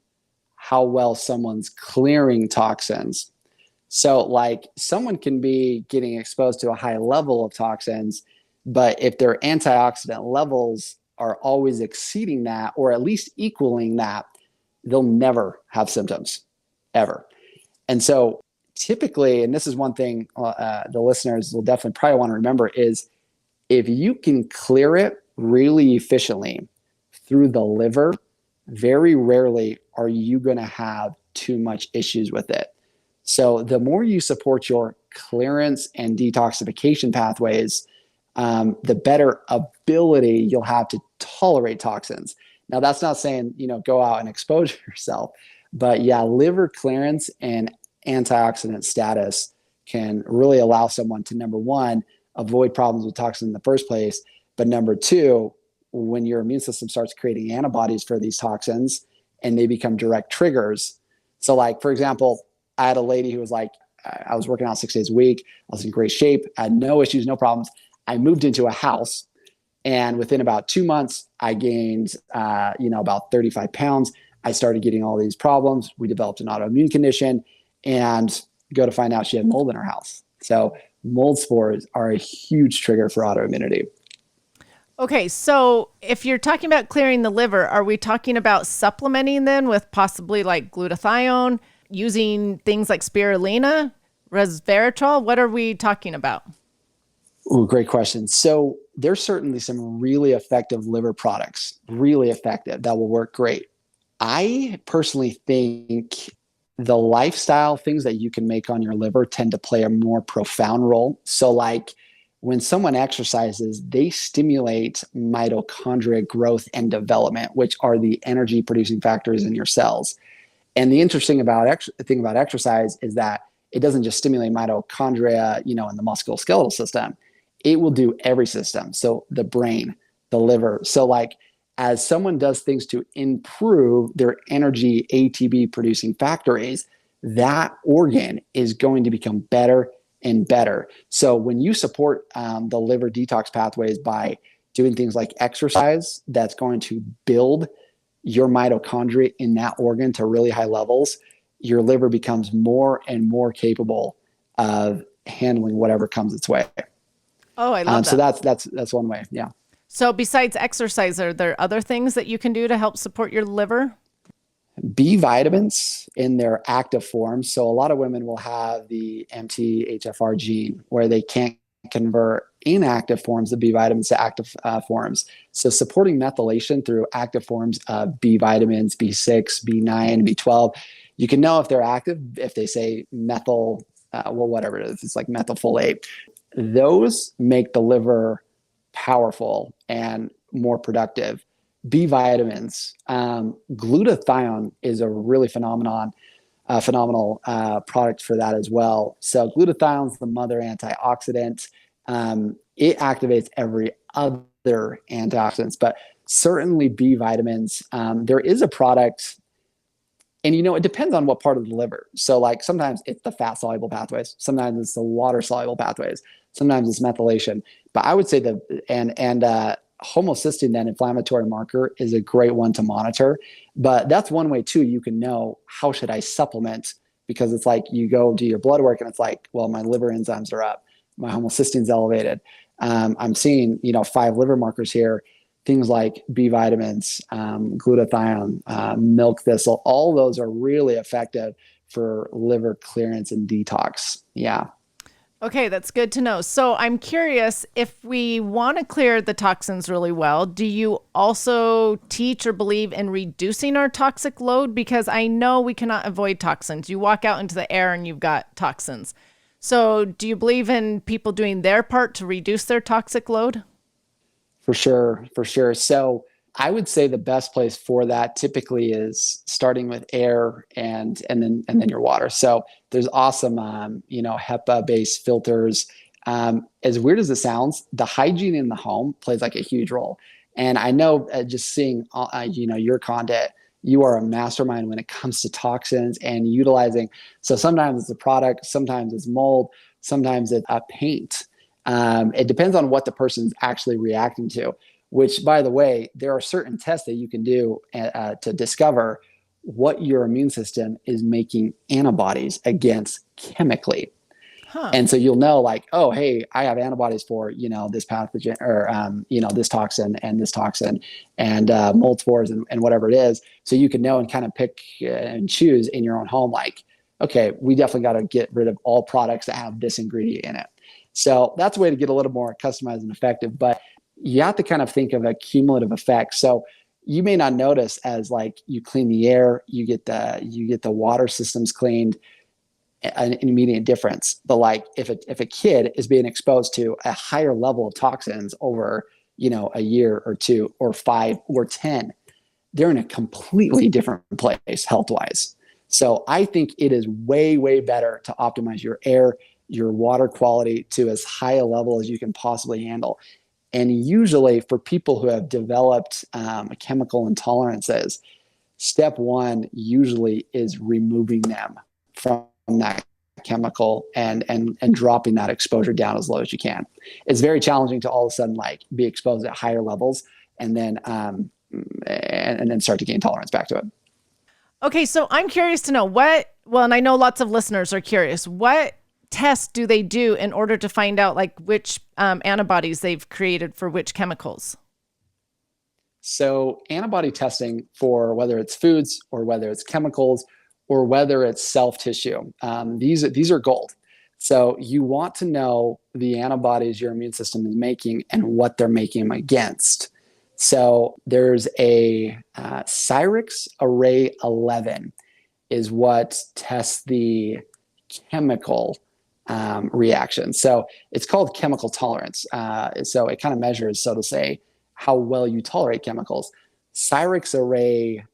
how well someone's clearing toxins. So like someone can be getting exposed to a high level of toxins, but if their antioxidant levels are always exceeding that, or at least equaling that, they'll never have symptoms, ever. And so typically, and this is one thing the listeners will definitely probably want to remember, is if you can clear it really efficiently through the liver, very rarely are you going to have too much issues with it. So the more you support your clearance and detoxification pathways, the better ability you'll have to tolerate toxins. Now, that's not saying, go out and expose yourself, but yeah, liver clearance and antioxidant status can really allow someone to, number one, avoid problems with toxins in the first place. But number two, when your immune system starts creating antibodies for these toxins and they become direct triggers. So like, for example, I had a lady who was like, I was working out 6 days a week. I was in great shape. I had no issues, no problems. I moved into a house and within about 2 months, I gained, about 35 pounds. I started getting all these problems. We developed an autoimmune condition, and go to find out she had mold in her house. So mold spores are a huge trigger for autoimmunity. Okay, so if you're talking about clearing the liver, are we talking about supplementing then with possibly like glutathione, using things like spirulina, resveratrol? What are we talking about? Ooh, great question. So there's certainly some really effective liver products, really effective, that will work great. I personally think the lifestyle things that you can make on your liver tend to play a more profound role. So like when someone exercises, they stimulate mitochondria growth and development, which are the energy producing factors in your cells. And the interesting thing about exercise is that it doesn't just stimulate mitochondria, in the musculoskeletal system. It will do every system. So the brain, the liver. So like as someone does things to improve their energy ATP producing factories, that organ is going to become better and better. So when you support the liver detox pathways by doing things like exercise, that's going to build your mitochondria in that organ to really high levels, your liver becomes more and more capable of handling whatever comes its way. Oh, I love So that. that's one way. Yeah. So besides exercise, are there other things that you can do to help support your liver? B vitamins in their active form. So a lot of women will have the MTHFR gene where they can't convert inactive forms of B vitamins to active forms. So supporting methylation through active forms of B vitamins, B6, B9, B12, you can know if they're active if they say methyl, whatever it is, it's like methylfolate. Those make the liver powerful and more productive. B vitamins, glutathione is a really phenomenal product for that as well. So glutathione is the mother antioxidant. It activates every other antioxidants, but certainly B vitamins. There is a product, and it depends on what part of the liver. So like sometimes it's the fat soluble pathways, sometimes it's the water soluble pathways, sometimes it's methylation. But I would say homocysteine, that inflammatory marker, is a great one to monitor. But that's one way too. You can know, how should I supplement? Because it's like you go do your blood work and it's like, well, my liver enzymes are up, my homocysteine's elevated. I'm seeing, 5 liver markers here. Things like B vitamins, glutathione, milk thistle, all those are really effective for liver clearance and detox. Yeah. Okay, that's good to know. So I'm curious, if we want to clear the toxins really well, do you also teach or believe in reducing our toxic load? Because I know we cannot avoid toxins. You walk out into the air and you've got toxins. So do you believe in people doing their part to reduce their toxic load? For sure, for sure. So I would say the best place for that typically is starting with air and then your water. So there's awesome HEPA based filters. As weird as it sounds, the hygiene in the home plays like a huge role. And I know just seeing your content, you are a mastermind when it comes to toxins and utilizing. So sometimes it's a product, sometimes it's mold, sometimes it's a paint. It depends on what the person's actually reacting to, which, by the way, there are certain tests that you can do to discover what your immune system is making antibodies against chemically. Huh. And so you'll know, like, oh, hey, I have antibodies for, this pathogen or, this toxin and mold spores and whatever it is. So you can know and kind of pick and choose in your own home, like, okay, we definitely got to get rid of all products that have this ingredient in it. So that's a way to get a little more customized and effective, but you have to kind of think of a cumulative effect. So you may not notice as like you clean the air, you get the water systems cleaned, an immediate difference. But like if a kid is being exposed to a higher level of toxins over, a year or 2 or 5 or 10, they're in a completely different place health-wise. So I think it is way, way better to optimize your air, your water quality to as high a level as you can possibly handle. And usually for people who have developed chemical intolerances, step one usually is removing them from that chemical and dropping that exposure down as low as you can. It's very challenging to all of a sudden like be exposed at higher levels and then start to gain tolerance back to it. Okay, so I'm curious to know and I know lots of listeners are curious, what tests do they do in order to find out like which antibodies they've created for which chemicals? So antibody testing for whether it's foods or whether it's chemicals or whether it's self-tissue, these are gold. So you want to know the antibodies your immune system is making and what they're making them against. So there's a Cyrix Array 11 is what tests the chemical reaction. So it's called chemical tolerance. So it kind of measures, so to say, how well you tolerate chemicals. Cyrix Array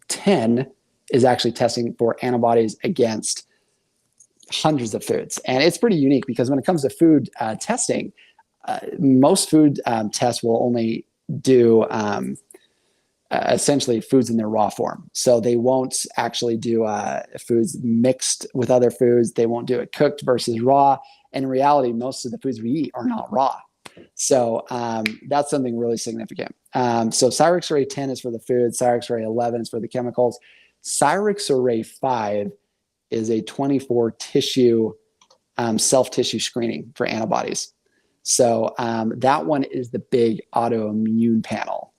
10 is actually testing for antibodies against hundreds of foods. And it's pretty unique because when it comes to food testing, most food tests will only do essentially foods in their raw form. So they won't actually do foods mixed with other foods. They won't do it cooked versus raw. And in reality, most of the foods we eat are not raw. So that's something really significant. So Cyrix Array 10 is for the food. Cyrix Array 11 is for the chemicals. Cyrix Array 5 is a 24 tissue self-tissue screening for antibodies. So that one is the big autoimmune panel.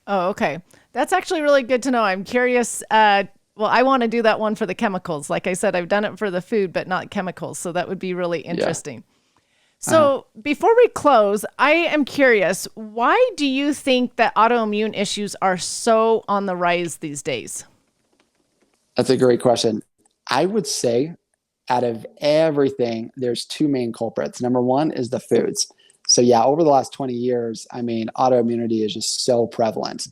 Oh, okay. That's actually really good to know. I'm curious. I want to do that one for the chemicals. Like I said, I've done it for the food, but not chemicals. So that would be really interesting. Yeah. So before we close, I am curious, why do you think that autoimmune issues are so on the rise these days? That's a great question. I would say out of everything, there's two main culprits. Number one is the foods. So yeah, over the last 20 years, I mean, autoimmunity is just so prevalent.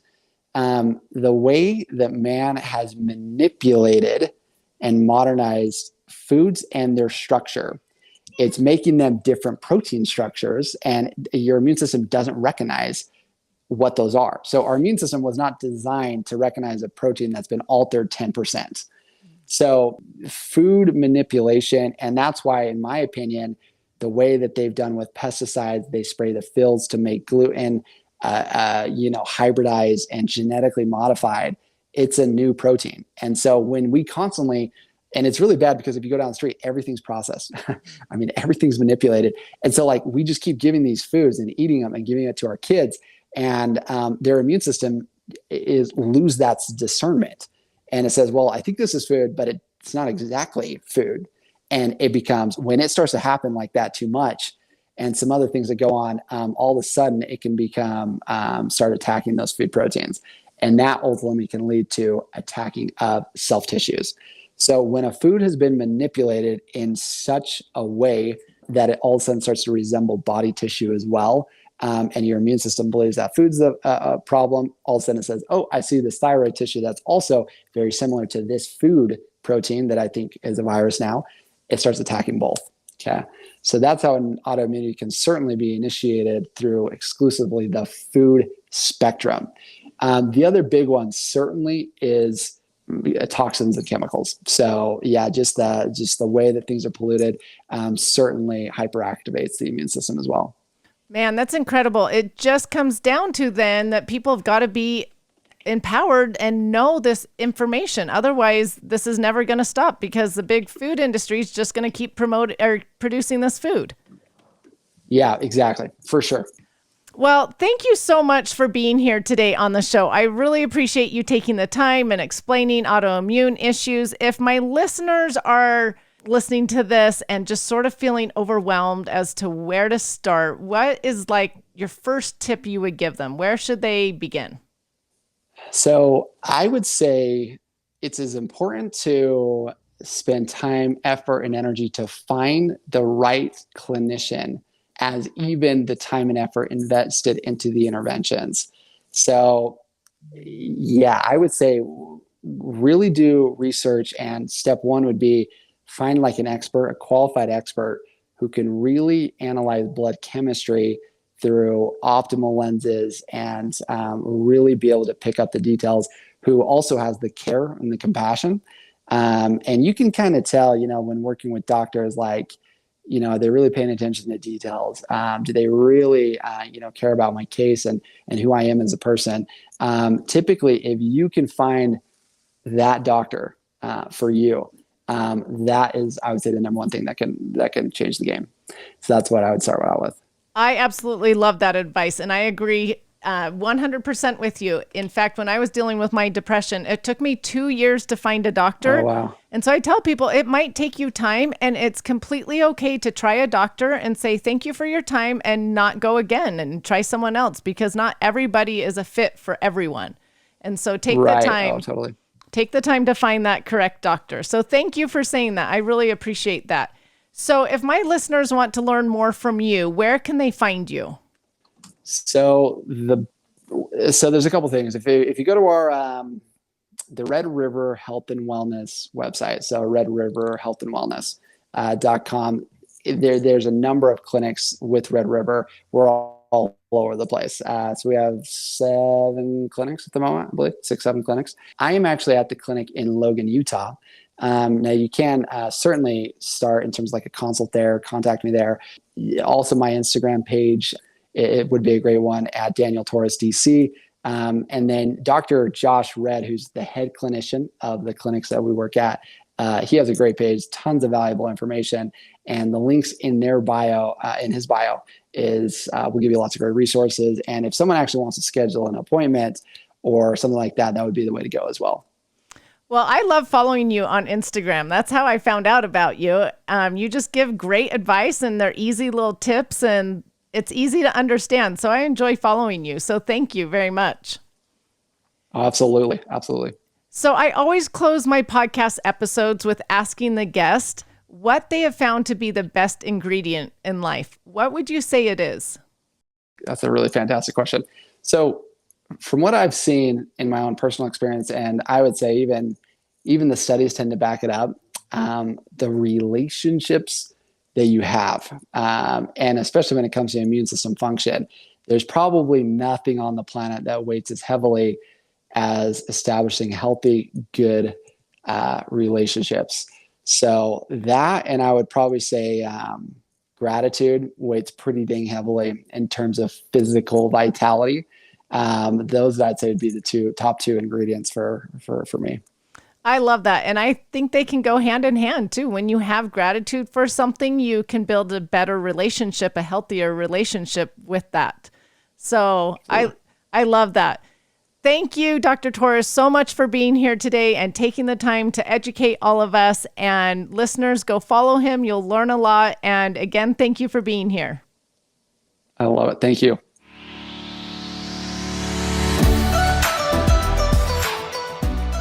The way that man has manipulated and modernized foods and their structure, it's making them different protein structures, and your immune system doesn't recognize what those are. So our immune system was not designed to recognize a protein that's been altered 10%. So food manipulation, and that's why, in my opinion, the way that they've done with pesticides, they spray the fields to make gluten, hybridized and genetically modified. It's a new protein. And so when we constantly, and it's really bad because if you go down the street, everything's processed. I mean, everything's manipulated. And so like we just keep giving these foods and eating them and giving it to our kids, and their immune system lose that discernment. And it says, well, I think this is food, but it's not exactly food. And it becomes, when it starts to happen like that too much, and some other things that go on, all of a sudden it can become, start attacking those food proteins. And that ultimately can lead to attacking of self-tissues. So when a food has been manipulated in such a way that it all of a sudden starts to resemble body tissue as well, and your immune system believes that food's a problem, all of a sudden it says, oh, I see this thyroid tissue that's also very similar to this food protein that I think is a virus now. It starts attacking both. Okay. So that's how an autoimmunity can certainly be initiated through exclusively the food spectrum. The other big one certainly is toxins and chemicals. So yeah, just the way that things are polluted certainly hyperactivates the immune system as well. Man, that's incredible. It just comes down to then that people have got to be empowered and know this information. Otherwise, this is never going to stop because the big food industry is just going to keep producing this food. Yeah, exactly. For sure. Well, thank you so much for being here today on the show. I really appreciate you taking the time and explaining autoimmune issues. If my listeners are listening to this and just sort of feeling overwhelmed as to where to start, what is like your first tip you would give them? Where should they begin? So I would say it's as important to spend time, effort, and energy to find the right clinician as even the time and effort invested into the interventions. So yeah, I would say really do research. And step one would be find like an expert, a qualified expert who can really analyze blood chemistry through optimal lenses and really be able to pick up the details, who also has the care and the compassion. And you can kind of tell, when working with doctors, like, they're really paying attention to details. Do they really, care about my case and who I am as a person? Typically, if you can find that doctor for you, that is, I would say, the number one thing that can change the game. So that's what I would start out with. I absolutely love that advice. And I agree 100% with you. In fact, when I was dealing with my depression, it took me 2 years to find a doctor. Oh, wow. And so I tell people it might take you time, and it's completely okay to try a doctor and say, thank you for your time, and not go again and try someone else, because not everybody is a fit for everyone. And so take the time. Oh, totally. Take the time to find that correct doctor. So thank you for saying that. I really appreciate that. So if my listeners want to learn more from you, where can they find you? So there's a couple things. If you go to our the RedRiver Health and Wellness website, so RedRiver Health and Wellness.com, there's a number of clinics with RedRiver. We're all over the place. So we have 7 clinics at the moment, I believe, 6, 7 clinics. I am actually at the clinic in Logan, Utah. Now you can certainly start in terms of like a consult there, contact me there. Also my Instagram page, it would be a great one, at Daniel Torres DC. And then Dr. Josh Red, who's the head clinician of the clinics that we work at, he has a great page, tons of valuable information, and the links in their bio, in his bio, is will give you lots of great resources. And if someone actually wants to schedule an appointment or something like that, that would be the way to go as well. Well, I love following you on Instagram. That's how I found out about you. You just give great advice, and they're easy little tips, and it's easy to understand. So I enjoy following you. So thank you very much. Absolutely. Absolutely. So I always close my podcast episodes with asking the guest what they have found to be the best ingredient in life. What would you say it is? That's a really fantastic question. So from what I've seen in my own personal experience, and I would say even the studies tend to back it up, the relationships that you have, and especially when it comes to immune system function, there's probably nothing on the planet that weights as heavily as establishing healthy, good relationships. So that, and I would probably say gratitude weights pretty dang heavily in terms of physical vitality. Those I'd say would be the top two ingredients for me. I love that. And I think they can go hand in hand too. When you have gratitude for something, you can build a better relationship, a healthier relationship with that. So sure. I love that. Thank you, Dr. Torres, so much for being here today and taking the time to educate all of us. And listeners, go follow him. You'll learn a lot. And again, thank you for being here. I love it. Thank you.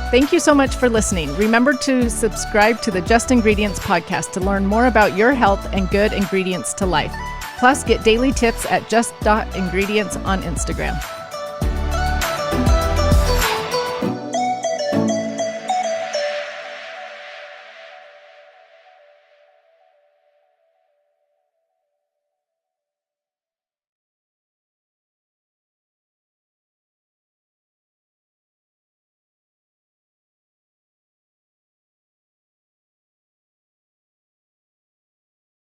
Thank you so much for listening. Remember to subscribe to the Just Ingredients podcast to learn more about your health and good ingredients to life. Plus, get daily tips at just.ingredients on Instagram.